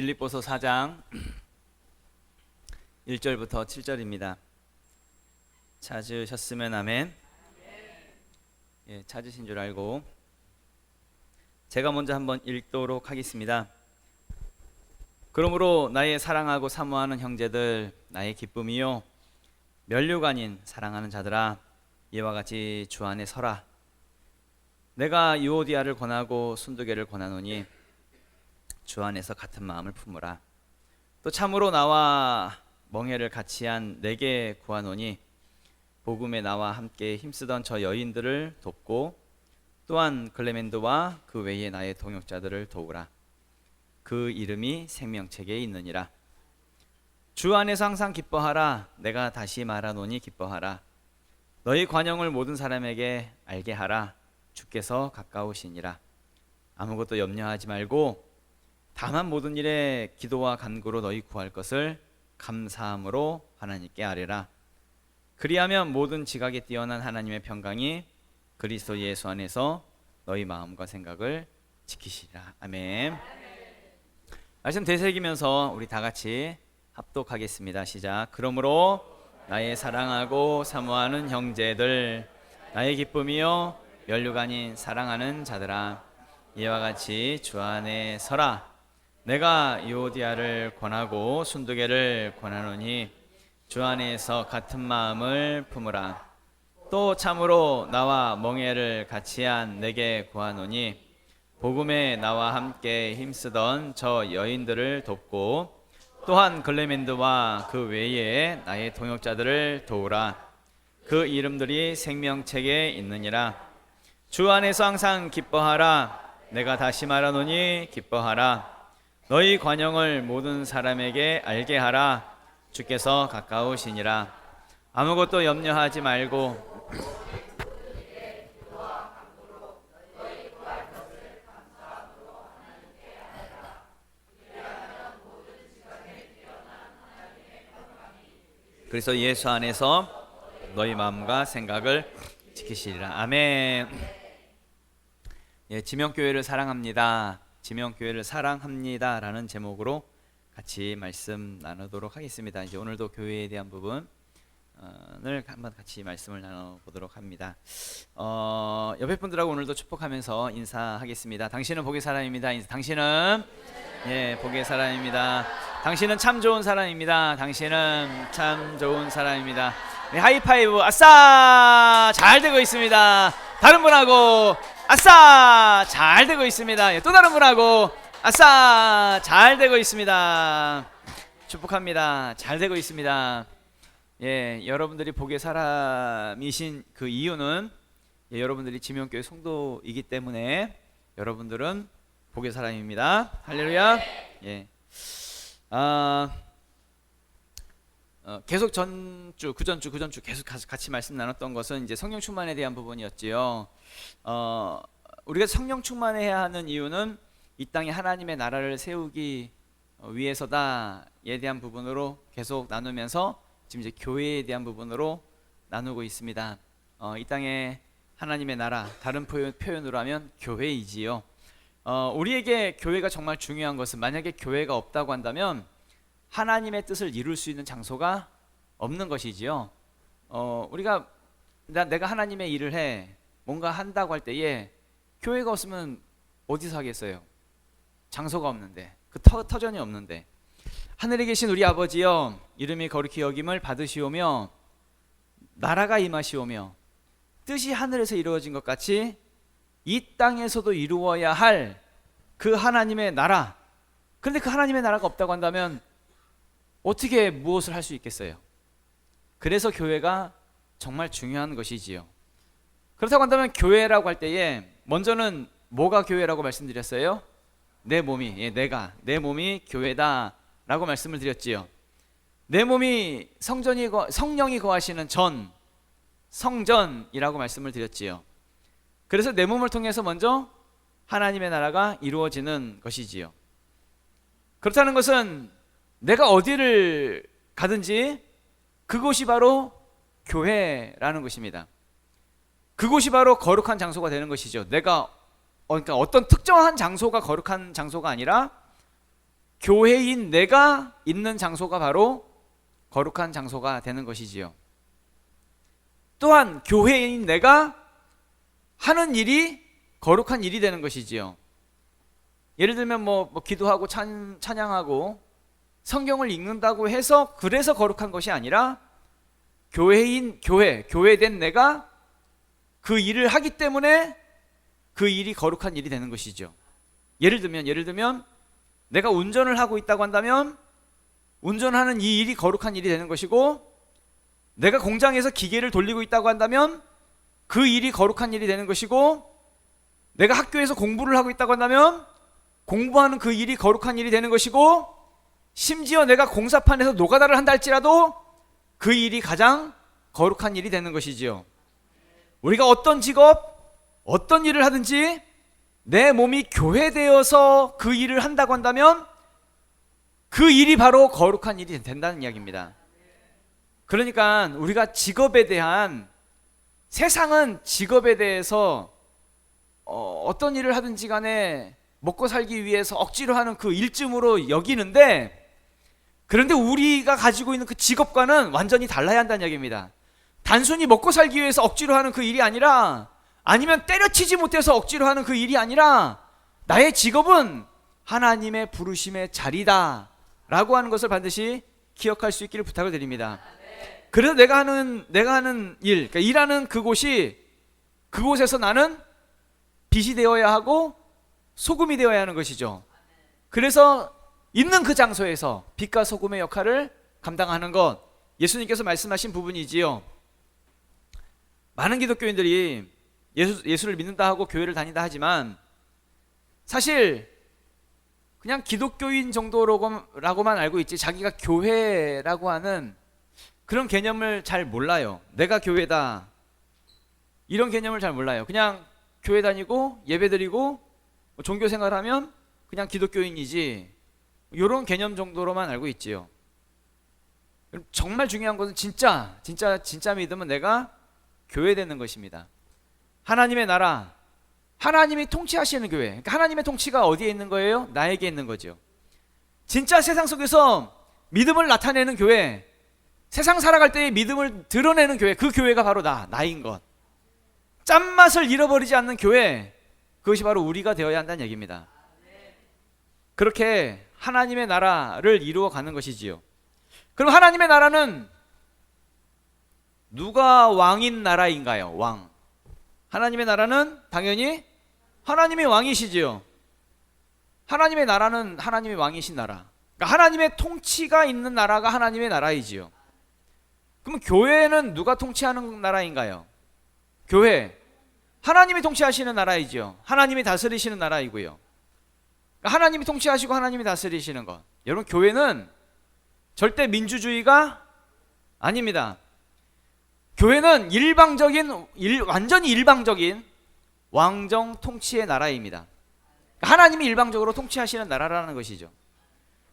빌립보서 4장 1절부터 7절입니다. 찾으셨으면 아멘. 예, 찾으신 줄 알고 제가 먼저 한번 읽도록 하겠습니다. 그러므로 나의 사랑하고 사모하는 형제들, 나의 기쁨이요 면류가 아닌 사랑하는 자들아, 이와 같이 주 안에 서라. 내가 유오디아를 권하고 순두개를 권하노니 주 안에서 같은 마음을 품으라. 또 참으로 나와 멍에를 같이 한 내게 구하노니 복음에 나와 함께 힘쓰던 저 여인들을 돕고 또한 클레멘드와 그 외에 나의 동역자들을 도우라. 그 이름이 생명책에 있느니라. 주 안에서 항상 기뻐하라. 내가 다시 말하노니 기뻐하라. 너희 관용을 모든 사람에게 알게 하라. 주께서 가까우시니라. 아무것도 염려하지 말고 다만 모든 일에 기도와 간구로 너희 구할 것을 감사함으로 하나님께 아뢰라. 그리하면 모든 지각에 뛰어난 하나님의 평강이 그리스도 예수 안에서 너희 마음과 생각을 지키시리라. 아멘. 말씀 되새기면서 우리 다 같이 합독하겠습니다. 시작. 그러므로 나의 사랑하고 사모하는 형제들, 나의 기쁨이요 면류가 아닌 사랑하는 자들아, 이와 같이 주 안에 서라. 내가 유오디아를 권하고 순두개를 권하노니 주 안에서 같은 마음을 품으라. 또 참으로 나와 멍에를 같이 한 내게 구하노니 복음에 나와 함께 힘쓰던 저 여인들을 돕고 또한 클레멘드와 그 외에 나의 동역자들을 도우라. 그 이름들이 생명책에 있느니라. 주 안에서 항상 기뻐하라. 내가 다시 말하노니 기뻐하라. 너희 관용을 모든 사람에게 알게 하라. 주께서 가까우시니라. 아무것도 염려하지 말고 그래서 예수 안에서 너희 마음과 생각을 지키시리라. 아멘. 예, 지명교회를 사랑합니다. 지명교회를 사랑합니다라는 제목으로 같이 말씀 나누도록 하겠습니다. 이제 오늘도 교회에 대한 부분을 한번 같이 말씀을 나눠보도록 합니다. 옆에 분들하고 오늘도 축복하면서 인사하겠습니다. 당신은 복의 사람입니다. 당신은 복의 사람입니다. 당신은 참 좋은 사람입니다. 당신은 참 좋은 사람입니다. 네, 하이파이브. 아싸, 잘 되고 있습니다. 다른 분하고 아싸, 잘 되고 있습니다. 또 다른 분하고 아싸, 잘 되고 있습니다. 축복합니다. 잘 되고 있습니다. 예, 여러분들이 복의 사람이신 그 이유는 여러분들이 지명교회 성도이기 때문에 여러분들은 복의 사람입니다. 할렐루야. 예. 계속 그전주 계속 같이 말씀 나눴던 것은 이제 성령 충만에 대한 부분이었지요. 우리가 성령 충만해야 하는 이유는 이 땅에 하나님의 나라를 세우기 위해서다에 대한 부분으로 계속 나누면서 지금 이제 교회에 대한 부분으로 나누고 있습니다. 이 땅에 하나님의 나라, 다른 표현으로 하면 교회이지요. 우리에게 교회가 정말 중요한 것은, 만약에 교회가 없다고 한다면 하나님의 뜻을 이룰 수 있는 장소가 없는 것이지요. 우리가 내가 하나님의 일을 해 뭔가 한다고 할 때에 교회가 없으면 어디서 하겠어요? 장소가 없는데, 그 터전이 없는데. 하늘에 계신 우리 아버지여, 이름이 거룩히 여김을 받으시오며 나라가 임하시오며 뜻이 하늘에서 이루어진 것 같이 이 땅에서도 이루어야 할 그 하나님의 나라. 그런데 그 하나님의 나라가 없다고 한다면 어떻게 무엇을 할 수 있겠어요? 그래서 교회가 정말 중요한 것이지요. 그렇다고 한다면 교회라고 할 때에 먼저는 뭐가 교회라고 말씀드렸어요? 내 몸이, 내 몸이 교회다 라고 말씀을 드렸지요. 내 몸이 성령이 거하시는 성전이라고 말씀을 드렸지요. 그래서 내 몸을 통해서 먼저 하나님의 나라가 이루어지는 것이지요. 그렇다는 것은 내가 어디를 가든지 그곳이 바로 교회라는 것입니다. 그곳이 바로 거룩한 장소가 되는 것이죠. 그러니까 어떤 특정한 장소가 거룩한 장소가 아니라 교회인 내가 있는 장소가 바로 거룩한 장소가 되는 것이지요. 또한 교회인 내가 하는 일이 거룩한 일이 되는 것이지요. 예를 들면 기도하고 찬양하고 성경을 읽는다고 해서 그래서 거룩한 것이 아니라 교회된 내가 그 일을 하기 때문에 그 일이 거룩한 일이 되는 것이죠. 예를 들면 내가 운전을 하고 있다고 한다면 운전하는 이 일이 거룩한 일이 되는 것이고, 내가 공장에서 기계를 돌리고 있다고 한다면 그 일이 거룩한 일이 되는 것이고, 내가 학교에서 공부를 하고 있다고 한다면 공부하는 그 일이 거룩한 일이 되는 것이고, 심지어 내가 공사판에서 노가다를 한다 할지라도 그 일이 가장 거룩한 일이 되는 것이지요. 우리가 어떤 직업, 어떤 일을 하든지 내 몸이 교회되어서 그 일을 한다고 한다면 그 일이 바로 거룩한 일이 된다는 이야기입니다. 그러니까 우리가 직업에 대한, 세상은 직업에 대해서 어떤 일을 하든지 간에 먹고 살기 위해서 억지로 하는 그 일쯤으로 여기는데, 그런데 우리가 가지고 있는 그 직업과는 완전히 달라야 한다는 이야기입니다. 단순히 먹고 살기 위해서 억지로 하는 그 일이 아니라, 아니면 때려치지 못해서 억지로 하는 그 일이 아니라, 나의 직업은 하나님의 부르심의 자리다 라고 하는 것을 반드시 기억할 수 있기를 부탁을 드립니다. 그래서 내가 하는 일, 그러니까 일하는 그곳에서 나는 빛이 되어야 하고 소금이 되어야 하는 것이죠. 그래서 있는 그 장소에서 빛과 소금의 역할을 감당하는 것, 예수님께서 말씀하신 부분이지요. 많은 기독교인들이 예수를 믿는다 하고 교회를 다닌다 하지만 사실 그냥 기독교인 정도라고만 알고 있지, 자기가 교회라고 하는 그런 개념을 잘 몰라요. 내가 교회다, 이런 개념을 잘 몰라요. 그냥 교회 다니고 예배드리고 종교 생활하면 그냥 기독교인이지, 이런 개념 정도로만 알고 있지요. 정말 중요한 것은 진짜 믿음은 내가 교회되는 것입니다. 하나님의 나라, 하나님이 통치하시는 교회, 그러니까 하나님의 통치가 어디에 있는 거예요? 나에게 있는 거죠. 진짜 세상 속에서 믿음을 나타내는 교회, 세상 살아갈 때의 믿음을 드러내는 교회, 그 교회가 바로 나인 것. 짠맛을 잃어버리지 않는 교회, 그것이 바로 우리가 되어야 한다는 얘기입니다. 그렇게 하나님의 나라를 이루어가는 것이지요. 그럼 하나님의 나라는 누가 왕인 나라인가요? 왕. 하나님의 나라는 당연히 하나님의 왕이시지요. 하나님의 나라는 하나님의 왕이신 나라, 그러니까 하나님의 통치가 있는 나라가 하나님의 나라이지요. 그럼 교회는 누가 통치하는 나라인가요? 교회, 하나님이 통치하시는 나라이지요. 하나님이 다스리시는 나라이고요. 그러니까 하나님이 통치하시고 하나님이 다스리시는 것. 여러분, 교회는 절대 민주주의가 아닙니다. 교회는 완전히 일방적인 왕정 통치의 나라입니다. 하나님이 일방적으로 통치하시는 나라라는 것이죠.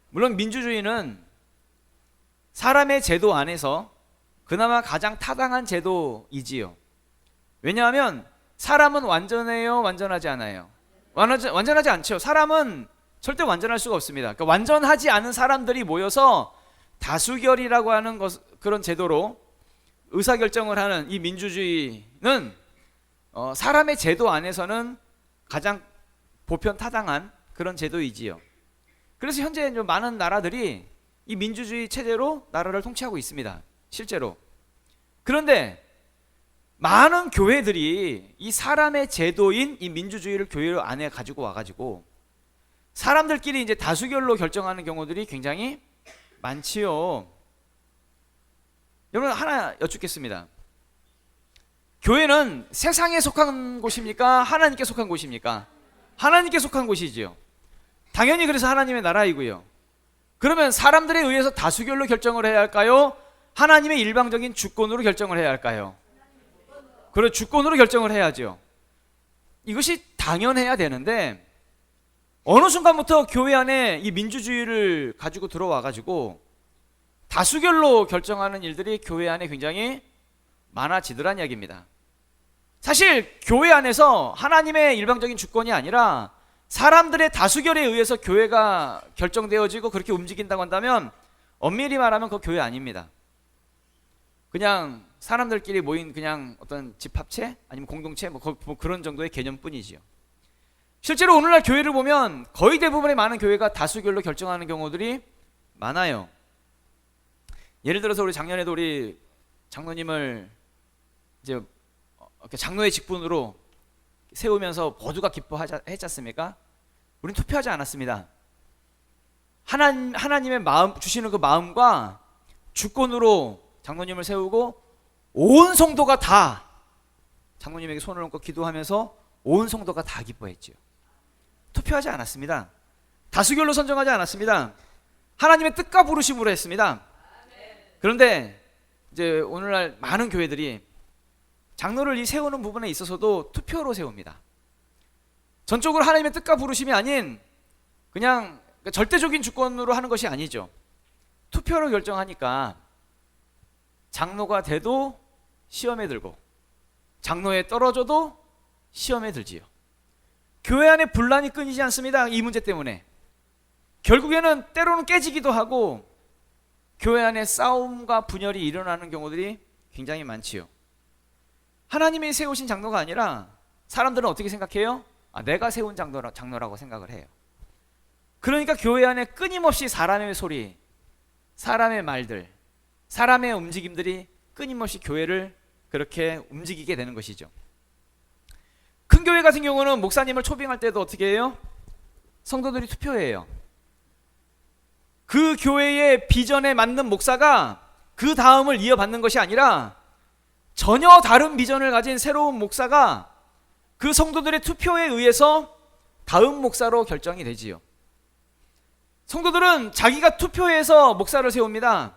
물론 민주주의는 사람의 제도 안에서 그나마 가장 타당한 제도이지요. 왜냐하면 사람은 완전해요, 완전하지 않아요? 완전하지 않죠. 사람은 절대 완전할 수가 없습니다. 그러니까 완전하지 않은 사람들이 모여서 다수결이라고 하는 그런 제도로 의사결정을 하는 이 민주주의는 사람의 제도 안에서는 가장 보편 타당한 그런 제도이지요. 그래서 현재 많은 나라들이 이 민주주의 체제로 나라를 통치하고 있습니다, 실제로. 그런데 많은 교회들이 이 사람의 제도인 이 민주주의를 교회 안에 가지고 와가지고 사람들끼리 이제 다수결로 결정하는 경우들이 굉장히 많지요. 여러분, 하나 여쭙겠습니다. 교회는 세상에 속한 곳입니까? 하나님께 속한 곳입니까? 하나님께 속한 곳이지요. 당연히 그래서 하나님의 나라이고요. 그러면 사람들에 의해서 다수결로 결정을 해야 할까요? 하나님의 일방적인 주권으로 결정을 해야 할까요? 그래, 주권으로 결정을 해야죠. 이것이 당연해야 되는데 어느 순간부터 교회 안에 이 민주주의를 가지고 들어와가지고 다수결로 결정하는 일들이 교회 안에 굉장히 많아지더란 이야기입니다. 사실 교회 안에서 하나님의 일방적인 주권이 아니라 사람들의 다수결에 의해서 교회가 결정되어지고 그렇게 움직인다고 한다면 엄밀히 말하면 그 교회 아닙니다. 그냥 사람들끼리 모인 그냥 어떤 집합체 아니면 공동체 뭐 그런 정도의 개념뿐이지요. 실제로 오늘날 교회를 보면 거의 대부분의 많은 교회가 다수결로 결정하는 경우들이 많아요. 예를 들어서 우리 작년에도 우리 장로님을 이제 장로의 직분으로 세우면서 모두가 기뻐했지 않습니까? 우리는 투표하지 않았습니다. 하나님의 마음 주시는 그 마음과 주권으로 장로님을 세우고 온 성도가 다 장로님에게 손을 얹고 기도하면서 온 성도가 다 기뻐했지요. 투표하지 않았습니다. 다수결로 선정하지 않았습니다. 하나님의 뜻과 부르심으로 했습니다. 그런데 이제 오늘날 많은 교회들이 장로를 세우는 부분에 있어서도 투표로 세웁니다. 전적으로 하나님의 뜻과 부르심이 아닌 그냥 절대적인 주권으로 하는 것이 아니죠. 투표로 결정하니까 장로가 돼도 시험에 들고 장로에 떨어져도 시험에 들지요. 교회 안에 분란이 끊이지 않습니다. 이 문제 때문에 결국에는 때로는 깨지기도 하고 교회 안에 싸움과 분열이 일어나는 경우들이 굉장히 많지요. 하나님이 세우신 장로가 아니라 사람들은 어떻게 생각해요? 내가 세운 장로라고 생각을 해요. 그러니까 교회 안에 끊임없이 사람의 소리, 사람의 말들, 사람의 움직임들이 끊임없이 교회를 그렇게 움직이게 되는 것이죠. 큰 교회 같은 경우는 목사님을 초빙할 때도 어떻게 해요? 성도들이 투표해요. 그 교회의 비전에 맞는 목사가 그 다음을 이어받는 것이 아니라 전혀 다른 비전을 가진 새로운 목사가 그 성도들의 투표에 의해서 다음 목사로 결정이 되지요. 성도들은 자기가 투표해서 목사를 세웁니다.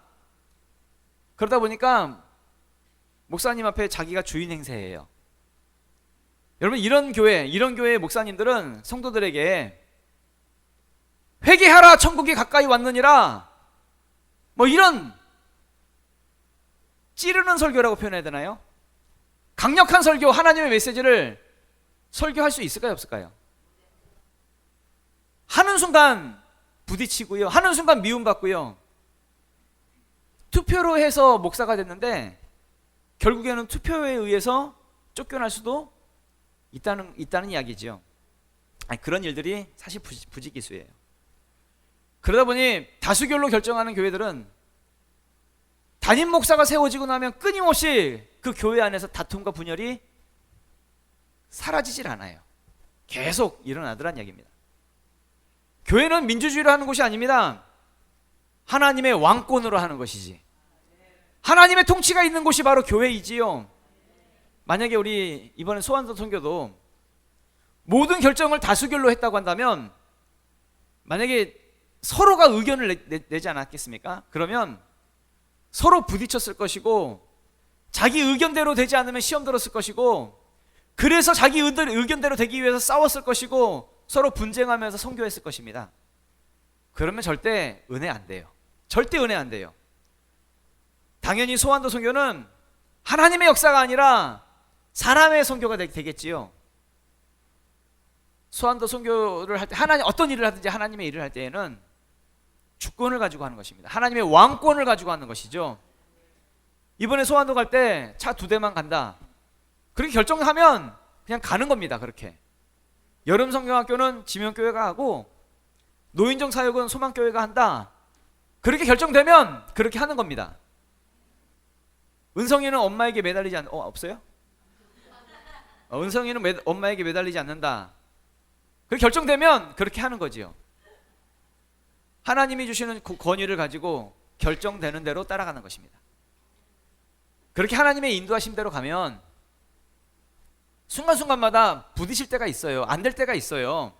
그러다 보니까 목사님 앞에 자기가 주인 행세예요. 여러분 이런 교회의 목사님들은 성도들에게 회개하라 천국이 가까이 왔느니라 뭐 이런 찌르는 설교라고 표현해야 되나요? 강력한 설교, 하나님의 메시지를 설교할 수 있을까요 없을까요? 하는 순간 부딪히고요, 하는 순간 미움받고요. 투표로 해서 목사가 됐는데 결국에는 투표에 의해서 쫓겨날 수도 있다는 이야기죠. 그런 일들이 사실 부지기수예요. 그러다 보니 다수결로 결정하는 교회들은 담임 목사가 세워지고 나면 끊임없이 그 교회 안에서 다툼과 분열이 사라지질 않아요. 계속 일어나더란 이야기입니다. 교회는 민주주의로 하는 곳이 아닙니다. 하나님의 왕권으로 하는 것이지. 하나님의 통치가 있는 곳이 바로 교회이지요. 만약에 우리 이번에 소환서 선교도 모든 결정을 다수결로 했다고 한다면 만약에 서로가 의견을 내지 않았겠습니까? 그러면 서로 부딪혔을 것이고 자기 의견대로 되지 않으면 시험 들었을 것이고 그래서 자기 의견대로 되기 위해서 싸웠을 것이고 서로 분쟁하면서 선교했을 것입니다. 그러면 절대 은혜 안 돼요. 절대 은혜 안 돼요. 당연히 소환도 선교는 하나님의 역사가 아니라 사람의 선교가 되겠지요. 소환도 선교를 할 때 어떤 일을 하든지 하나님의 일을 할 때에는 주권을 가지고 하는 것입니다. 하나님의 왕권을 가지고 하는 것이죠. 이번에 소환도 갈 때 차 2대만 간다. 그렇게 결정하면 그냥 가는 겁니다. 그렇게. 여름 성경학교는 지명교회가 하고 노인정 사역은 소망교회가 한다. 그렇게 결정되면 그렇게 하는 겁니다. 은성이는 엄마에게 매달리지 없어요? 은성이는 엄마에게 매달리지 않는다. 그렇게 결정되면 그렇게 하는 거지요. 하나님이 주시는 권위를 가지고 결정되는 대로 따라가는 것입니다. 그렇게 하나님의 인도하심대로 가면 순간순간마다 부딪힐 때가 있어요. 안 될 때가 있어요.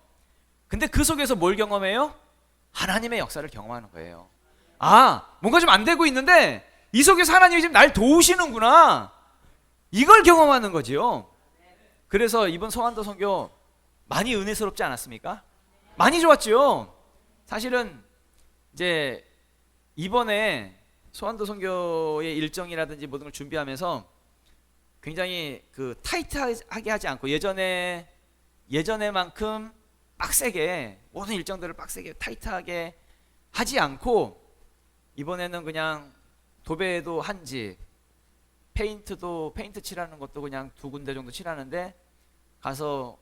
근데 그 속에서 뭘 경험해요? 하나님의 역사를 경험하는 거예요. 뭔가 좀 안 되고 있는데 이 속에서 하나님이 지금 날 도우시는구나. 이걸 경험하는 거지요. 그래서 이번 성안도 선교 많이 은혜스럽지 않았습니까? 많이 좋았죠. 사실은 이제 이번에 소환도 선교의 일정이라든지 모든 걸 준비하면서 굉장히 타이트하게 하지 않고 예전에만큼 빡세게 모든 일정들을 빡세게 타이트하게 하지 않고 이번에는 그냥 도배도 한지 페인트 칠하는 것도 그냥 2군데 정도 칠하는데 가서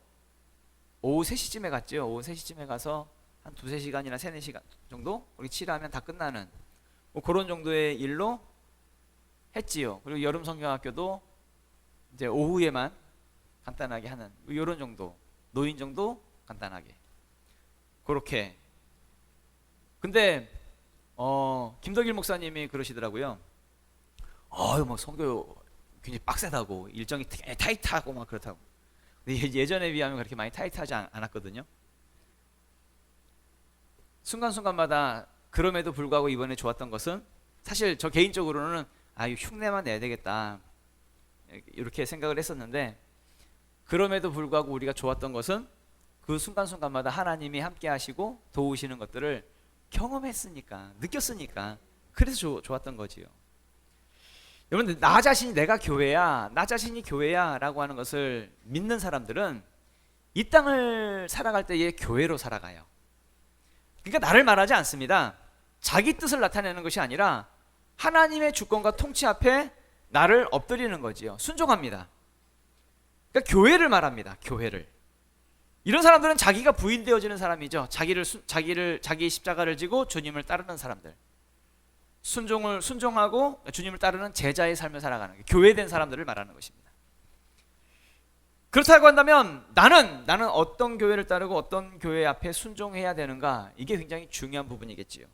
오후 3시쯤에 갔죠. 오후 3시쯤에 가서 한 2-3시간이나 3-4시간 정도 우리 칠하면 다 끝나는 뭐 그런 정도의 일로 했지요. 그리고 여름 성경학교도 이제 오후에만 간단하게 하는 이런 정도, 노인 정도 간단하게 그렇게. 근데 김덕일 목사님이 그러시더라고요. 막 성교 굉장히 빡세다고, 일정이 되게 타이트하고 막 그렇다고. 근데 예전에 비하면 그렇게 많이 타이트하지 않았거든요. 순간순간마다 그럼에도 불구하고 이번에 좋았던 것은, 사실 저 개인적으로는 흉내만 내야 되겠다 이렇게 생각을 했었는데, 그럼에도 불구하고 우리가 좋았던 것은 그 순간순간마다 하나님이 함께 하시고 도우시는 것들을 경험했으니까, 느꼈으니까, 그래서 좋았던 거지요. 여러분, 나 자신이 내가 교회야, 나 자신이 교회야 라고 하는 것을 믿는 사람들은 이 땅을 살아갈 때에 교회로 살아가요. 그러니까 나를 말하지 않습니다. 자기 뜻을 나타내는 것이 아니라 하나님의 주권과 통치 앞에 나를 엎드리는 거지요. 순종합니다. 그러니까 교회를 말합니다. 교회를. 이런 사람들은 자기가 부인되어지는 사람이죠. 자기 십자가를 지고 주님을 따르는 사람들. 순종하고 주님을 따르는 제자의 삶을 살아가는 게 교회된 사람들을 말하는 것입니다. 그렇다고 한다면 나는 어떤 교회를 따르고 어떤 교회 앞에 순종해야 되는가, 이게 굉장히 중요한 부분이겠지요.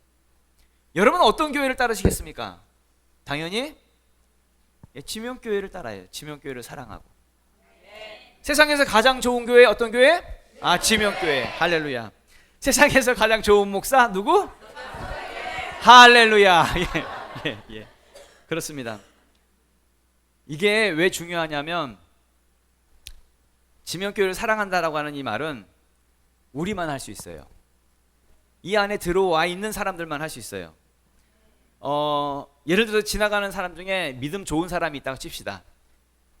여러분은 어떤 교회를 따르시겠습니까? 당연히 지명교회를 따라요. 지명교회를 사랑하고. 세상에서 가장 좋은 교회 어떤 교회? 지명교회. 할렐루야. 세상에서 가장 좋은 목사 누구? 할렐루야. 예. 그렇습니다. 이게 왜 중요하냐면, 지명교회를 사랑한다라고 하는 이 말은 우리만 할 수 있어요. 이 안에 들어와 있는 사람들만 할 수 있어요. 예를 들어서 지나가는 사람 중에 믿음 좋은 사람이 있다고 칩시다.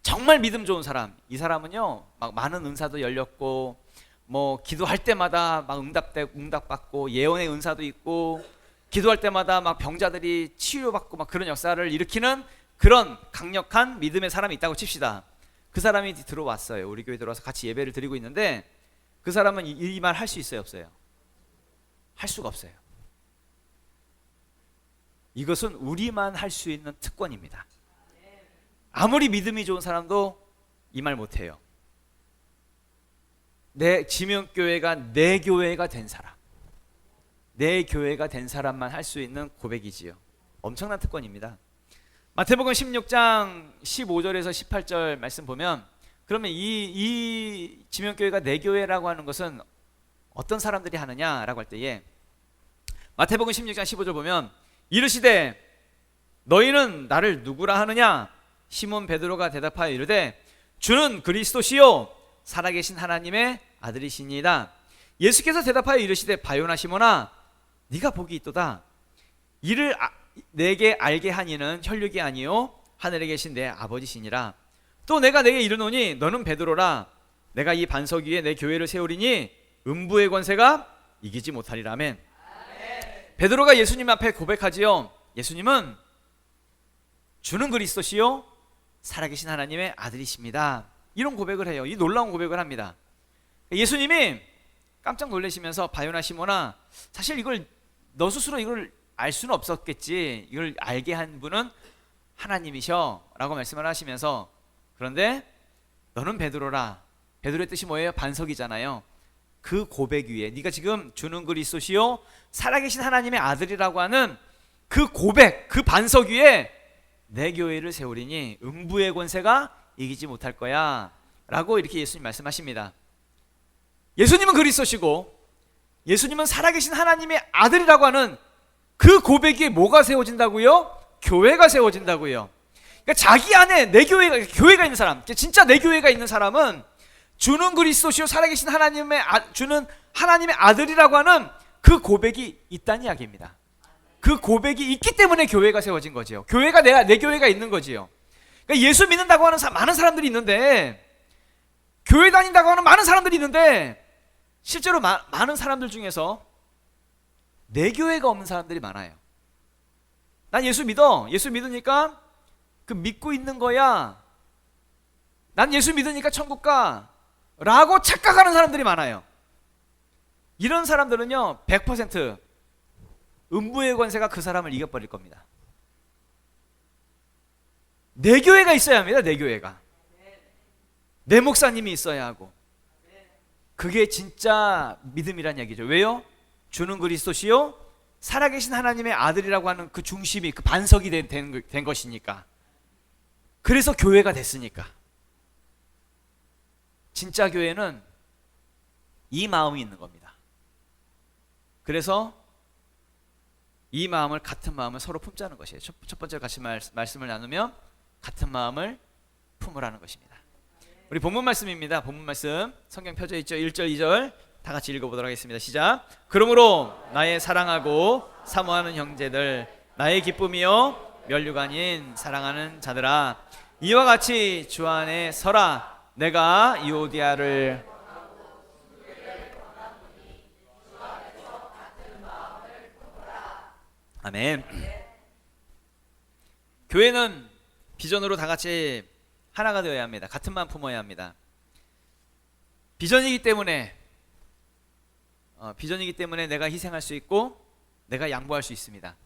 정말 믿음 좋은 사람, 이 사람은요 막 많은 은사도 열렸고, 뭐 기도할 때마다 막 응답받고, 예언의 은사도 있고, 기도할 때마다 막 병자들이 치유받고 막 그런 역사를 일으키는 그런 강력한 믿음의 사람이 있다고 칩시다. 그 사람이 들어왔어요. 우리 교회 들어와서 같이 예배를 드리고 있는데, 그 사람은 이 말 할 수 있어요, 없어요? 할 수가 없어요. 이것은 우리만 할 수 있는 특권입니다. 아무리 믿음이 좋은 사람도 이 말 못해요. 내 지명교회가 내 교회가 된 사람, 내 교회가 된 사람만 할 수 있는 고백이지요. 엄청난 특권입니다. 마태복음 16장 15절에서 18절 말씀 보면, 그러면 이 지명교회가 내 교회라고 하는 것은 어떤 사람들이 하느냐라고 할 때에, 마태복음 16장 15절 보면, 이르시되 너희는 나를 누구라 하느냐? 시몬 베드로가 대답하여 이르되 주는 그리스도시요 살아계신 하나님의 아들이시니이다. 예수께서 대답하여 이르시되 바요나 시몬아 네가 복이 있도다. 이를 내게 알게 한 이는 혈육이 아니요 하늘에 계신 내 아버지시니라. 또 내가 내게 이르노니 너는 베드로라. 내가 이 반석 위에 내 교회를 세우리니 음부의 권세가 이기지 못하리라. 아멘. 베드로가 예수님 앞에 고백하지요. 예수님은 주는 그리스도시요 살아계신 하나님의 아들이십니다. 이런 고백을 해요. 이 놀라운 고백을 합니다. 예수님이 깜짝 놀라시면서 바요나 시몬아, 사실 이걸 너 스스로 이걸 알 수는 없었겠지. 이걸 알게 한 분은 하나님이셔 라고 말씀을 하시면서, 그런데 너는 베드로라. 베드로의 뜻이 뭐예요? 반석이잖아요. 그 고백 위에, 네가 지금 주는 그리스도시요 살아계신 하나님의 아들이라고 하는 그 고백, 그 반석 위에 내 교회를 세우리니 음부의 권세가 이기지 못할 거야 라고 이렇게 예수님 말씀하십니다. 예수님은 그리스도시고 예수님은 살아계신 하나님의 아들이라고 하는 그 고백 위에 뭐가 세워진다고요? 교회가 세워진다고요. 그러니까 자기 안에 내 교회가 있는 사람, 진짜 내 교회가 있는 사람은 주는 그리스도시요 살아계신 주는 하나님의 아들이라고 하는 그 고백이 있다는 이야기입니다. 그 고백이 있기 때문에 교회가 세워진 거지요. 교회가 내 교회가 있는 거지요. 그러니까 예수 믿는다고 하는 많은 사람들이 있는데, 교회 다닌다고 하는 많은 사람들이 있는데, 실제로 많은 사람들 중에서 내 교회가 없는 사람들이 많아요. 난 예수 믿어. 예수 믿으니까 그 믿고 있는 거야. 난 예수 믿으니까 천국 가. 라고 착각하는 사람들이 많아요. 이런 사람들은요 100% 음부의 권세가 그 사람을 이겨버릴 겁니다. 내 교회가 있어야 합니다. 내 교회가. 내 목사님이 있어야 하고. 그게 진짜 믿음이란 얘기죠. 왜요? 주는 그리스도시요 살아계신 하나님의 아들이라고 하는 그 중심이, 그 반석이 된 것이니까. 그래서 교회가 됐으니까. 진짜 교회는 이 마음이 있는 겁니다. 그래서 이 마음을, 같은 마음을 서로 품자는 것이에요. 첫 번째 같이 말씀을 나누면 같은 마음을 품으라는 것입니다. 우리 본문 말씀입니다. 본문 말씀 성경 펴져 있죠. 1절 2절 다 같이 읽어보도록 하겠습니다. 시작. 그러므로 나의 사랑하고 사모하는 형제들, 나의 기쁨이요 면류가 아닌 사랑하는 자들아, 이와 같이 주 안에 서라. 내가 유오디아를 아멘. 교회는 비전으로 다 같이 하나가 되어야 합니다. 같은 마음 품어야 합니다. 비전이기 때문에 내가 희생할 수 있고 내가 양보할 수 있습니다.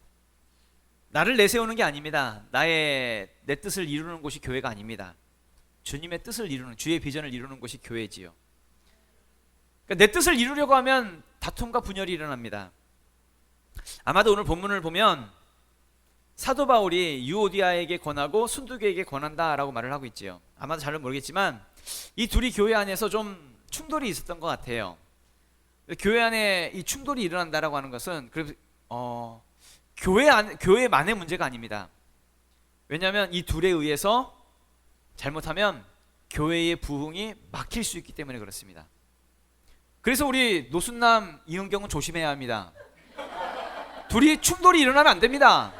나를 내세우는 게 아닙니다. 내 뜻을 이루는 곳이 교회가 아닙니다. 주님의 뜻을 이루는, 주의 비전을 이루는 곳이 교회지요. 그러니까 내 뜻을 이루려고 하면 다툼과 분열이 일어납니다. 아마도 오늘 본문을 보면 사도 바울이 유오디아에게 권하고 순두교에게 권한다라고 말을 하고 있지요. 아마도 잘은 모르겠지만 이 둘이 교회 안에서 좀 충돌이 있었던 것 같아요. 교회 안에 이 충돌이 일어난다라고 하는 것은 교회만의 문제가 아닙니다. 왜냐하면 이 둘에 의해서 잘못하면 교회의 부흥이 막힐 수 있기 때문에 그렇습니다. 그래서 우리 노순남 이은경은 조심해야 합니다. 둘이 충돌이 일어나면 안 됩니다.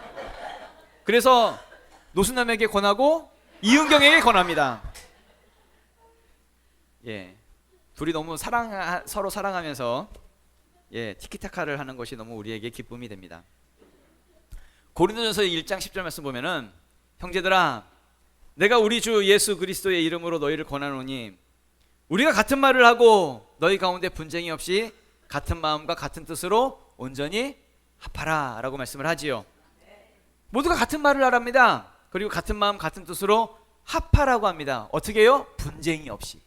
그래서 노순남에게 권하고 이은경에게 권합니다. 예, 둘이 너무 서로 사랑하면서 티키타카를 하는 것이 너무 우리에게 기쁨이 됩니다. 고린도전서 1장 10절 말씀 보면은 형제들아, 내가 우리 주 예수 그리스도의 이름으로 너희를 권하노니 우리가 같은 말을 하고 너희 가운데 분쟁이 없이 같은 마음과 같은 뜻으로 온전히 합하라 라고 말씀을 하지요. 모두가 같은 말을 하랍니다. 그리고 같은 마음 같은 뜻으로 합하라고 합니다. 어떻게 해요? 분쟁이 없이.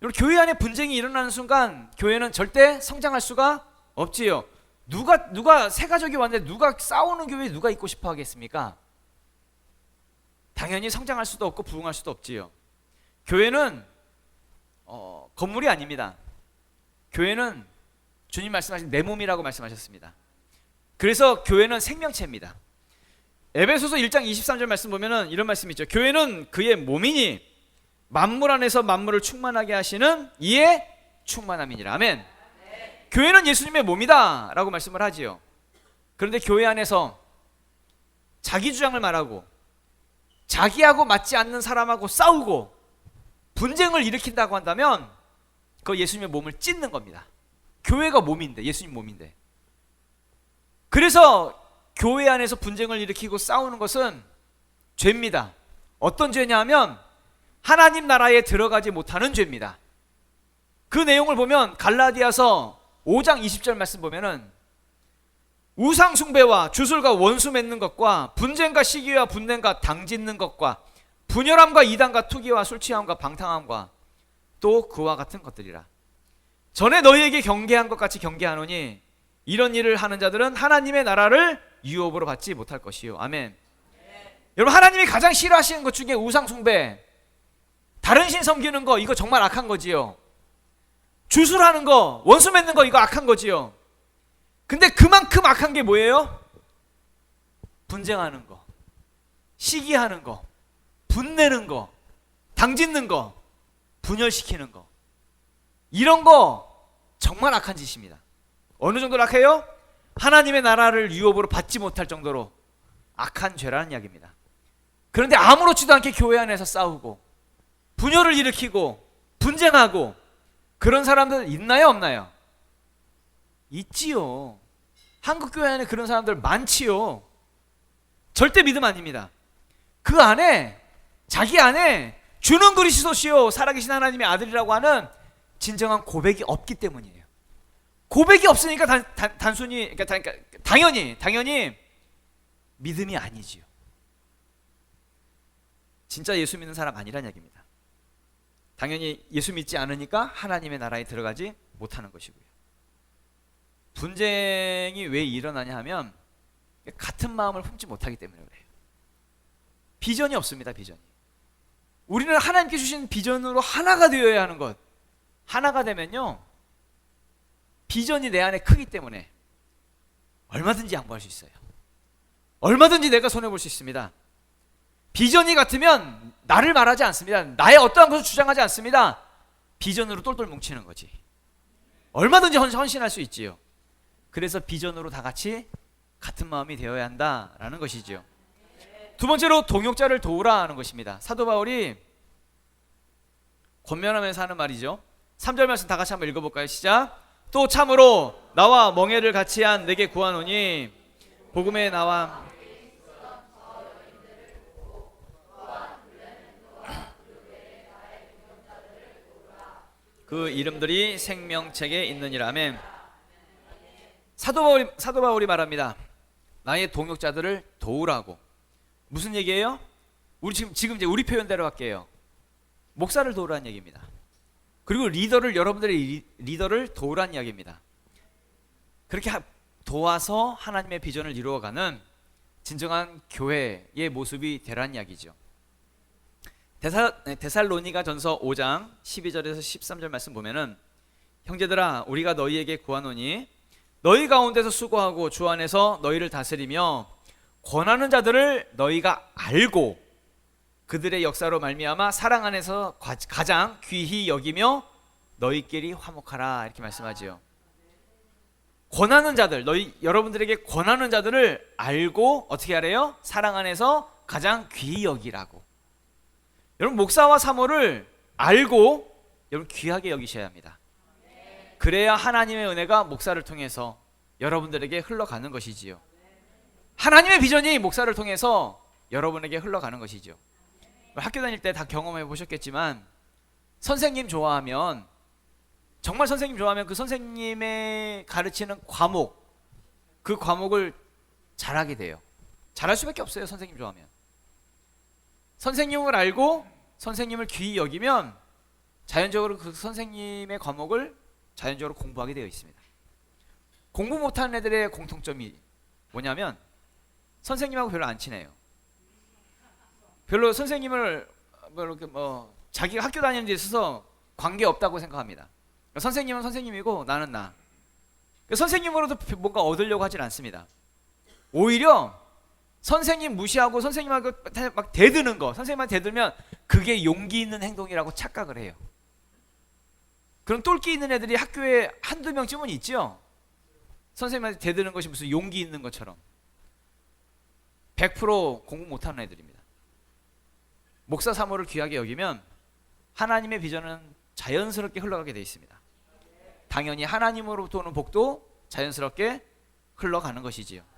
여러분, 교회 안에 분쟁이 일어나는 순간 교회는 절대 성장할 수가 없지요. 누가 세 가족이 왔는데 누가 싸우는 교회에 누가 있고 싶어 하겠습니까? 당연히 성장할 수도 없고 부흥할 수도 없지요. 교회는 건물이 아닙니다. 교회는 주님 말씀하신 내 몸이라고 말씀하셨습니다. 그래서 교회는 생명체입니다. 에베소서 1장 23절 말씀 보면은 이런 말씀이 있죠. 교회는 그의 몸이니 만물 안에서 만물을 충만하게 하시는 이의 충만함이니라. 아멘. 교회는 예수님의 몸이다 라고 말씀을 하지요. 그런데 교회 안에서 자기 주장을 말하고 자기하고 맞지 않는 사람하고 싸우고 분쟁을 일으킨다고 한다면 그거 예수님의 몸을 찢는 겁니다. 교회가 몸인데, 예수님 몸인데. 그래서 교회 안에서 분쟁을 일으키고 싸우는 것은 죄입니다. 어떤 죄냐 하면 하나님 나라에 들어가지 못하는 죄입니다. 그 내용을 보면 갈라디아서 5장 20절 말씀 보면은 우상 숭배와 주술과 원수 맺는 것과 분쟁과 시기와 분냄과 당짓는 것과 분열함과 이단과 투기와 술 취함과 방탕함과 또 그와 같은 것들이라. 전에 너희에게 경계한 것 같이 경계하노니 이런 일을 하는 자들은 하나님의 나라를 유업으로 받지 못할 것이요. 아멘. 여러분, 하나님이 가장 싫어하시는 것 중에 우상 숭배, 다른 신 섬기는 거, 이거 정말 악한 거지요. 주술하는 거, 원수 맺는 거, 이거 악한 거지요. 근데 그만큼 악한 게 뭐예요? 분쟁하는 거, 시기하는 거, 분내는 거, 당짓는 거, 분열시키는 거, 이런 거 정말 악한 짓입니다. 어느 정도로 악해요? 하나님의 나라를 유업으로 받지 못할 정도로 악한 죄라는 이야기입니다. 그런데 아무렇지도 않게 교회 안에서 싸우고 분열을 일으키고 분쟁하고 그런 사람들 있나요, 없나요? 있지요. 한국 교회 안에 그런 사람들 많지요. 절대 믿음 아닙니다. 그 안에, 자기 안에 주는 그리스도시요 살아계신 하나님의 아들이라고 하는 진정한 고백이 없기 때문이에요. 고백이 없으니까 단순히, 그러니까 당연히 믿음이 아니지요. 진짜 예수 믿는 사람 아니란 얘기입니다. 당연히 예수 믿지 않으니까 하나님의 나라에 들어가지 못하는 것이고요. 분쟁이 왜 일어나냐 하면 같은 마음을 품지 못하기 때문에 그래요. 비전이 없습니다. 비전이. 우리는 하나님께 주신 비전으로 하나가 되어야 하는 것. 하나가 되면요, 비전이 내 안에 크기 때문에 얼마든지 양보할 수 있어요. 얼마든지 내가 손해볼 수 있습니다. 비전이 같으면 나를 말하지 않습니다. 나의 어떠한 것을 주장하지 않습니다. 비전으로 똘똘 뭉치는 거지. 얼마든지 헌신할 수 있지요. 그래서 비전으로 다 같이 같은 마음이 되어야 한다라는 것이지요. 두 번째로 동역자를 도우라 하는 것입니다. 사도 바울이 권면하면서 하는 말이죠. 3절 말씀 다 같이 한번 읽어볼까요? 시작. 또 참으로 나와 멍에를 같이 한 내게 구하노니 복음에 나와 그 이름들이 생명책에 있느니라. 아멘. 사도 바울이 말합니다. 나의 동역자들을 도우라고. 무슨 얘기예요? 우리 지금 이제 우리 표현대로 할게요. 목사를 도우라는 얘기입니다. 그리고 여러분들의 리더를 도우라는 이야기입니다. 그렇게 도와서 하나님의 비전을 이루어가는 진정한 교회의 모습이 되라는 이야기죠. 데살로니가 전서 5장 12절에서 13절 말씀 보면은, 형제들아 우리가 너희에게 구하노니 너희 가운데서 수고하고 주 안에서 너희를 다스리며 권하는 자들을 너희가 알고 그들의 역사로 말미암아 사랑 안에서 가장 귀히 여기며 너희끼리 화목하라, 이렇게 말씀하지요. 권하는 자들, 여러분들에게 권하는 자들을 알고 어떻게 하래요? 사랑 안에서 가장 귀히 여기라고. 여러분, 목사와 사모를 알고 여러분 귀하게 여기셔야 합니다. 그래야 하나님의 은혜가 목사를 통해서 여러분들에게 흘러가는 것이지요. 하나님의 비전이 목사를 통해서 여러분에게 흘러가는 것이죠. 학교 다닐 때 다 경험해 보셨겠지만, 선생님 좋아하면, 정말 선생님 좋아하면 그 선생님의 가르치는 과목, 그 과목을 잘하게 돼요. 잘할 수밖에 없어요. 선생님 좋아하면. 선생님을 알고 선생님을 귀히 여기면 자연적으로 그 선생님의 과목을 자연적으로 공부하게 되어 있습니다. 공부 못하는 애들의 공통점이 뭐냐면 선생님하고 별로 안 친해요. 별로 선생님을 자기가 학교 다니는 데 있어서 관계 없다고 생각합니다. 선생님은 선생님이고 나는 나. 선생님으로도 뭔가 얻으려고 하진 않습니다. 오히려 선생님 무시하고 선생님하고 막 대드는 거, 선생님한테 대들면 그게 용기 있는 행동이라고 착각을 해요. 그런 똘끼 있는 애들이 학교에 한두 명쯤은 있죠. 선생님한테 대드는 것이 무슨 용기 있는 것처럼. 100% 공부 못하는 애들입니다. 목사 사모를 귀하게 여기면 하나님의 비전은 자연스럽게 흘러가게 되어 있습니다. 당연히 하나님으로부터 오는 복도 자연스럽게 흘러가는 것이지요.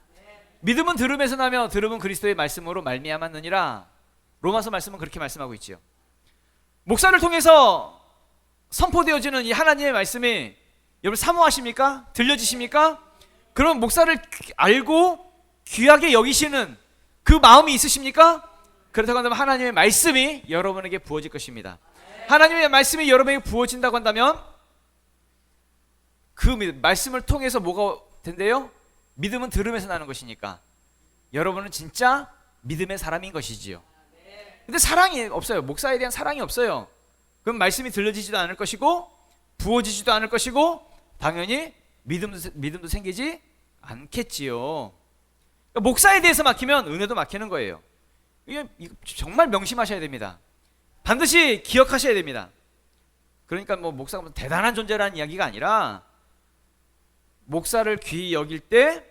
믿음은 들음에서 나며 들음은 그리스도의 말씀으로 말미암았느니라. 로마서 말씀은 그렇게 말씀하고 있지요. 목사를 통해서 선포되어지는 이 하나님의 말씀이 여러분 사모하십니까? 들려지십니까? 그럼 목사를 알고 귀하게 여기시는 그 마음이 있으십니까? 그렇다고 한다면 하나님의 말씀이 여러분에게 부어질 것입니다. 하나님의 말씀이 여러분에게 부어진다고 한다면 그 말씀을 통해서 뭐가 된대요? 믿음은 들음에서 나는 것이니까 여러분은 진짜 믿음의 사람인 것이지요. 근데 사랑이 없어요. 목사에 대한 사랑이 없어요. 그럼 말씀이 들려지지도 않을 것이고 부어지지도 않을 것이고 당연히 믿음도 생기지 않겠지요. 그러니까 목사에 대해서 막히면 은혜도 막히는 거예요. 이거 정말 명심하셔야 됩니다. 반드시 기억하셔야 됩니다. 그러니까 뭐 목사가 대단한 존재라는 이야기가 아니라 목사를 귀히 여길 때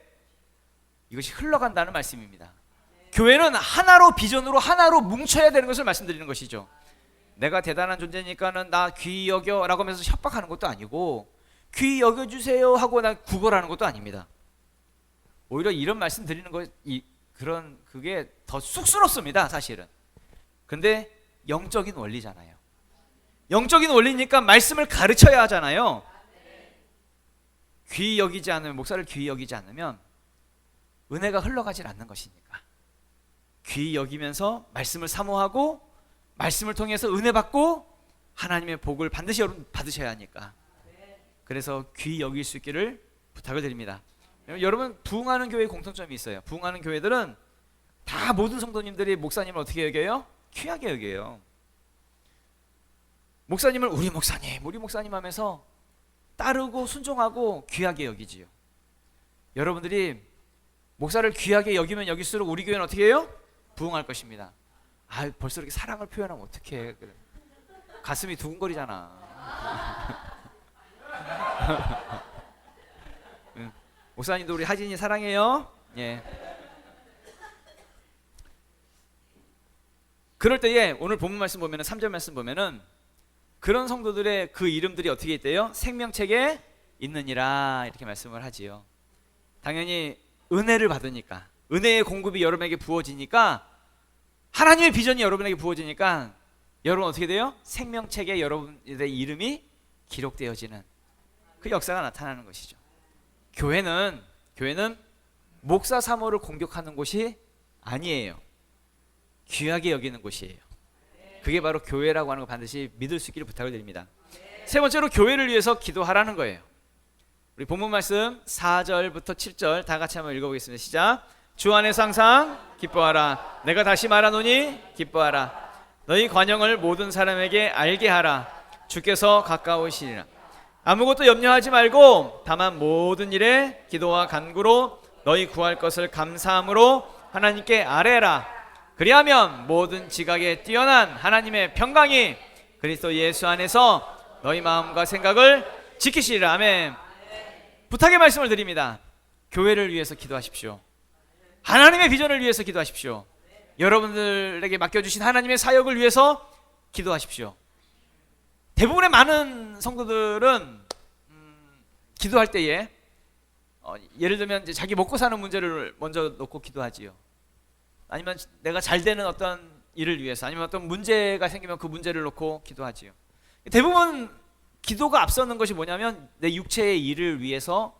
이것이 흘러간다는 말씀입니다. 교회는 하나로 비전으로 하나로 뭉쳐야 되는 것을 말씀드리는 것이죠. 내가 대단한 존재니까는 나 귀히 여겨 라고 하면서 협박하는 것도 아니고, 귀히 여겨주세요 하고 나 구걸하는 것도 아닙니다. 오히려 이런 말씀 드리는 거, 그게 더 쑥스럽습니다, 사실은. 근데 영적인 원리잖아요. 영적인 원리니까 말씀을 가르쳐야 하잖아요. 귀히 여기지 않으면, 목사를 귀히 여기지 않으면 은혜가 흘러가질 않는 것이니까 귀히 여기면서 말씀을 사모하고 말씀을 통해서 은혜 받고 하나님의 복을 반드시 여러분 받으셔야 하니까, 그래서 귀히 여길 수 있기를 부탁을 드립니다. 여러분, 부흥하는 교회의 공통점이 있어요. 부흥하는 교회들은 다 모든 성도님들이 목사님을 어떻게 여겨요? 귀하게 여겨요. 목사님을 우리 목사님 하면서 따르고 순종하고 귀하게 여기지요. 여러분들이 목사를 귀하게 여기면 여길수록 우리 교회는 어떻게 해요? 부흥할 것입니다. 벌써 이렇게 사랑을 표현하면 어떡해. 그래. 가슴이 두근거리잖아. 목사님도 우리 하진이 사랑해요. 예. 그럴 때에 오늘 본문 말씀 보면은 3절 말씀 보면은 그런 성도들의 그 이름들이 어떻게 있대요? 생명책에 있느니라 이렇게 말씀을 하지요. 당연히 은혜를 받으니까, 은혜의 공급이 여러분에게 부어지니까, 하나님의 비전이 여러분에게 부어지니까 여러분 어떻게 돼요? 생명책에 여러분의 이름이 기록되어지는 그 역사가 나타나는 것이죠. 교회는 목사 사모를 공격하는 곳이 아니에요. 귀하게 여기는 곳이에요. 그게 바로 교회라고 하는 거 반드시 믿을 수 있기를 부탁을 드립니다. 세 번째로 교회를 위해서 기도하라는 거예요. 우리 본문 말씀 4절부터 7절 다 같이 한번 읽어보겠습니다. 시작. 주 안에서 항상 기뻐하라. 내가 다시 말하노니 기뻐하라. 너희 관용을 모든 사람에게 알게 하라. 주께서 가까우시리라. 아무것도 염려하지 말고 다만 모든 일에 기도와 간구로 너희 구할 것을 감사함으로 하나님께 아뢰라. 그리하면 모든 지각에 뛰어난 하나님의 평강이 그리스도 예수 안에서 너희 마음과 생각을 지키시리라. 아멘. 부탁의 말씀을 드립니다. 교회를 위해서 기도하십시오. 하나님의 비전을 위해서 기도하십시오. 여러분들에게 맡겨주신 하나님의 사역을 위해서 기도하십시오. 대부분의 많은 성도들은 기도할 때에 예를 들면 이제 자기 먹고 사는 문제를 먼저 놓고 기도하지요. 아니면 내가 잘 되는 어떤 일을 위해서, 아니면 어떤 문제가 생기면 그 문제를 놓고 기도하지요. 대부분 기도가 앞서는 것이 뭐냐면 내 육체의 일을 위해서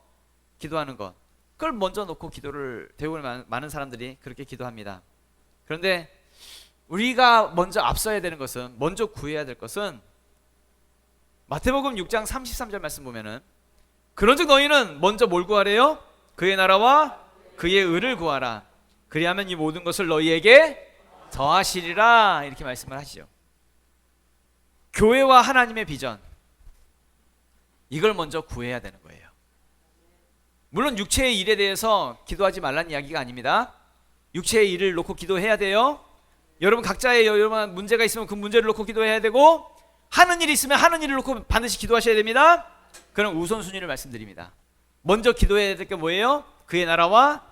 기도하는 것, 그걸 먼저 놓고 기도를, 대부분 많은 사람들이 그렇게 기도합니다. 그런데 우리가 먼저 앞서야 되는 것은, 먼저 구해야 될 것은 마태복음 6장 33절 말씀 보면은 그런즉 너희는 먼저 뭘 구하래요? 그의 나라와 그의 의를 구하라. 그리하면 이 모든 것을 너희에게 더하시리라 이렇게 말씀을 하시죠. 교회와 하나님의 비전, 이걸 먼저 구해야 되는 거예요. 물론 육체의 일에 대해서 기도하지 말라는 이야기가 아닙니다. 육체의 일을 놓고 기도해야 돼요. 여러분 각자의 여러분 문제가 있으면 그 문제를 놓고 기도해야 되고, 하는 일이 있으면 하는 일을 놓고 반드시 기도하셔야 됩니다. 그럼 우선순위를 말씀드립니다. 먼저 기도해야 될 게 뭐예요? 그의 나라와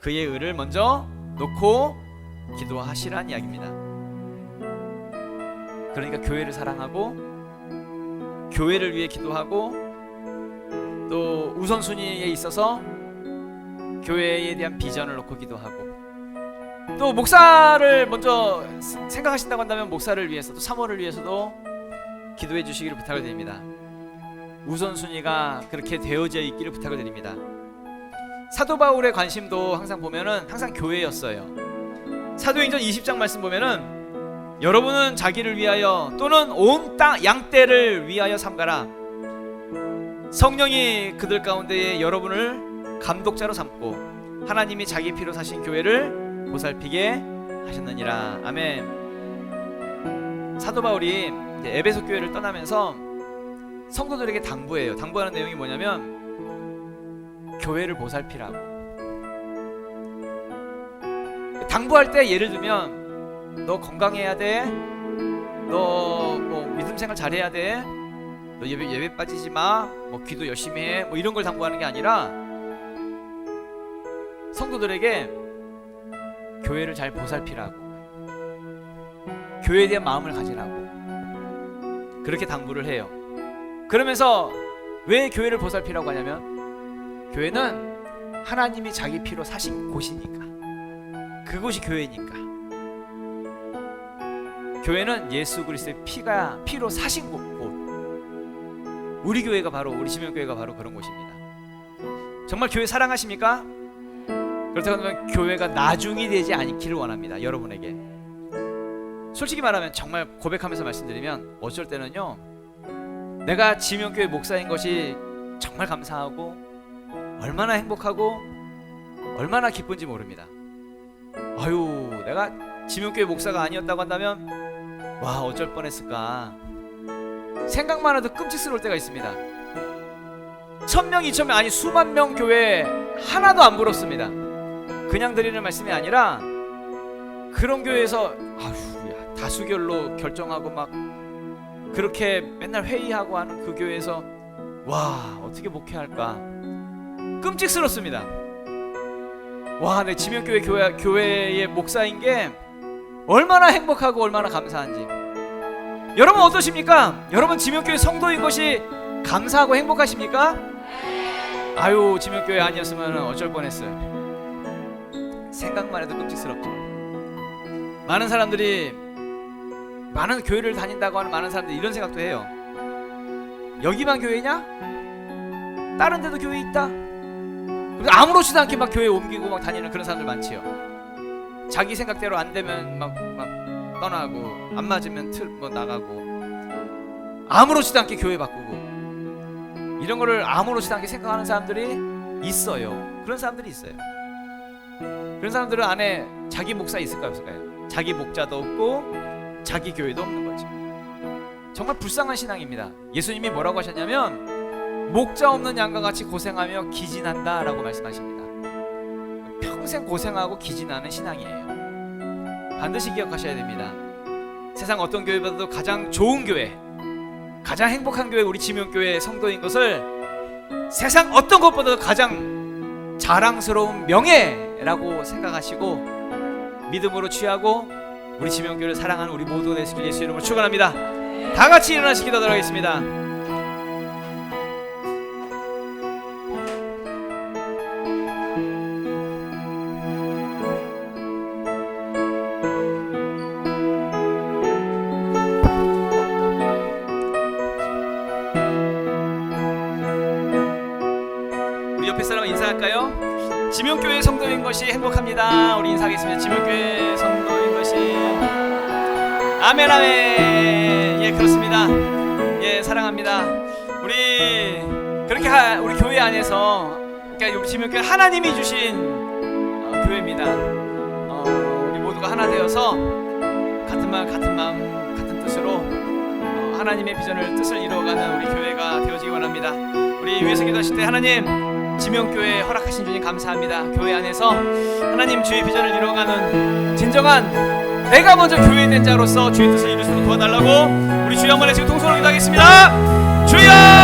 그의 의를 먼저 놓고 기도하시라는 이야기입니다. 그러니까 교회를 사랑하고 교회를 위해 기도하고, 또 우선순위에 있어서 교회에 대한 비전을 놓고 기도하고, 또 목사를 먼저 생각하신다고 한다면 목사를 위해서도, 사모를 위해서도 기도해 주시기를 부탁을 드립니다. 우선순위가 그렇게 되어져 있기를 부탁을 드립니다. 사도 바울의 관심도 항상 보면은 항상 교회였어요. 사도행전 20장 말씀 보면은 여러분은 자기를 위하여 또는 온 땅 양떼를 위하여 삼가라. 성령이 그들 가운데에 여러분을 감독자로 삼고 하나님이 자기 피로 사신 교회를 보살피게 하셨느니라. 아멘. 사도 바울이 에베소 교회를 떠나면서 성도들에게 당부해요. 당부하는 내용이 뭐냐면 교회를 보살피라고. 당부할 때 예를 들면 너 건강해야 돼, 너 뭐 믿음 생활 잘해야 돼, 너 예배 빠지지 마, 뭐 기도 열심히 해, 뭐 이런 걸 당부하는 게 아니라 성도들에게 교회를 잘 보살피라고, 교회에 대한 마음을 가지라고, 그렇게 당부를 해요. 그러면서 왜 교회를 보살피라고 하냐면 교회는 하나님이 자기 피로 사신 곳이니까, 그곳이 교회니까. 교회는 예수 그리스도의 피로 사신 곳. 우리 교회가 바로, 우리 지명교회가 바로 그런 곳입니다. 정말 교회 사랑하십니까? 그렇다면 교회가 나중이 되지 않기를 원합니다. 여러분에게. 솔직히 말하면, 정말 고백하면서 말씀드리면, 어쩔 때는요, 내가 지명교회 목사인 것이 정말 감사하고 얼마나 행복하고 얼마나 기쁜지 모릅니다. 아유, 내가 지명교회 목사가 아니었다고 한다면 와, 어쩔 뻔했을까 생각만 해도 끔찍스러울 때가 있습니다. 1000명, 2000명, 아니 수만 명 교회 하나도 안 부럽습니다. 그냥 드리는 말씀이 아니라, 그런 교회에서 아휴, 야, 다수결로 결정하고 막 그렇게 맨날 회의하고 하는 그 교회에서 와, 어떻게 목회할까 끔찍스럽습니다. 와, 내 지명교회 교회의 목사인 게 얼마나 행복하고 얼마나 감사한지. 여러분 어떠십니까? 여러분 지명교회 성도인 것이 감사하고 행복하십니까? 아유, 지명교회 아니었으면 어쩔 뻔했어요. 생각만 해도 끔찍스럽죠. 많은 사람들이, 많은 교회를 다닌다고 하는 많은 사람들이 이런 생각도 해요. 여기만 교회냐? 다른 데도 교회 있다? 그래서 아무렇지도 않게 막 교회 옮기고 막 다니는 그런 사람들 많지요. 자기 생각대로 안 되면 막 떠나고, 안 맞으면 나가고, 아무렇지도 않게 교회 바꾸고, 이런 거를 아무렇지도 않게 생각하는 사람들이 있어요. 그런 사람들이 있어요. 그런 사람들은 안에 자기 목사 있을까요, 없을까요? 자기 목자도 없고 자기 교회도 없는 거죠. 정말 불쌍한 신앙입니다. 예수님이 뭐라고 하셨냐면, 목자 없는 양과 같이 고생하며 기진한다 라고 말씀하십니다. 평생 고생하고 기진하는 신앙이에요. 반드시 기억하셔야 됩니다. 세상 어떤 교회보다도 가장 좋은 교회, 가장 행복한 교회, 우리 지명교회 성도인 것을 세상 어떤 것보다도 가장 자랑스러운 명예라고 생각하시고 믿음으로 취하고 우리 지명교회를 사랑하는 우리 모두가 되시길 예수 이름으로 축원합니다. 다 같이 일어나시기 기도하도록 하겠습니다. 우리 옆에 사람 인사할까요? 지명교회 성도인 것이 행복합니다. 우리 인사하겠습니다. 지명교회 성도인 것이, 아멘 아멘. 예, 그렇습니다. 예, 사랑합니다. 우리 그렇게 우리 교회 안에서, 그러니까 우리 지명교회 하나님이 주신 교회입니다. 우리 모두가 하나 되어서 같은 말, 같은 마음, 같은 뜻으로 하나님의 비전을, 뜻을 이루어가는 우리 교회가 되어지기 원합니다. 우리 위에서 기도하실 때, 하나님, 지명교회 허락하신 주님 감사합니다. 교회 안에서 하나님 주의 비전을 이루어가는 진정한 내가 먼저 교회된 자로서 주의 뜻을 이룰 수 있도록 도와달라고 우리 주여 한번 해주시고 통성으로 기도하겠습니다. 주여!